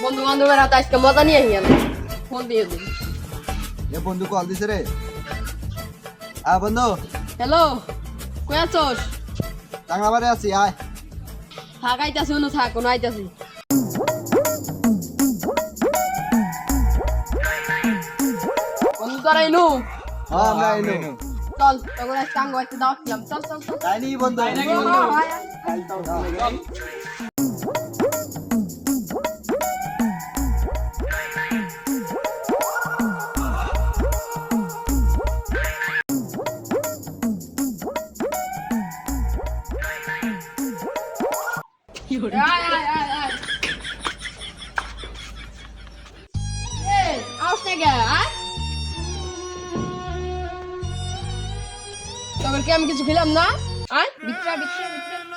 বন্ধু বান্ধবের হাতে আজকে মজা নিয়ে গেল ফোন দিয়ে দিন। এ বন্ধু কল দিছে রে। বন্ধু হ্যালো, কই আছোস? টাঙ্গাবারে আছি, আয়। থাক আইতাছি, উনো থাক, কোনো আইতাছি। বন্ধু তোরা ইনু আমরা এনু। চল, তখন আজকে আঙ্গ একটা দাওয়াত দিলাম। চল চল চল। তাই নি বন্ধু? আয়, আয়, আয়। আয়, আয়, আয়, আয়। এই, আওস না কে, আয়? তবে কি আমি কিছু খেলাম না? আয়, ভিতরে আয়, ভিতরে আয়, ভিতরে আয়।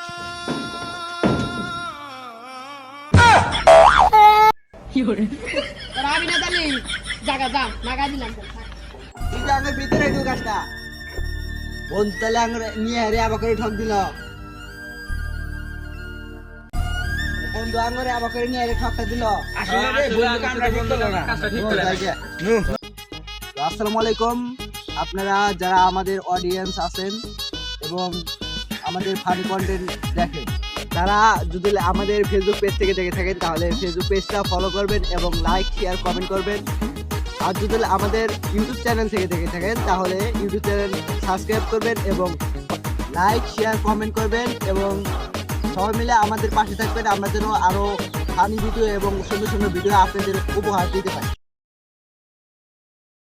তোরা আবি না তালি? জাগা যা, নাগা দিলাম তো, থাক। তুই যে আঙ্গের ভিতরে ঢুকাস না। বন্ধু তাহলে আঙ্গরে নিয়ে হেরে আবার ঠক দিল। বন্ধু আঙ্গরে আবার করে নিয়ে হেরে ঠকটা দিল। আসসালামু আলাইকুম। আপনারা যারা আমাদের অডিয়েন্স আছেন এবং আমাদের ফানি কন্টেন্ট দেখেন, তারা যদি আমাদের ফেসবুক পেজ থেকে দেখে থাকেন তাহলে ফেসবুক পেজটা ফলো করবেন এবং লাইক শেয়ার কমেন্ট করবেন। আর যদি আমাদের ইউটিউব চ্যানেল থেকে দেখে থাকেন তাহলে ইউটিউব চ্যানেল সাবস্ক্রাইব করবেন এবং লাইক শেয়ার কমেন্ট করবেন এবং সবাই মিলে আমাদের পাশে থাকবেন। আমরা যেন আরও ফানি ভিডিও এবং সুন্দর সুন্দর ভিডিও আপনাদের উপহার দিতে পারি।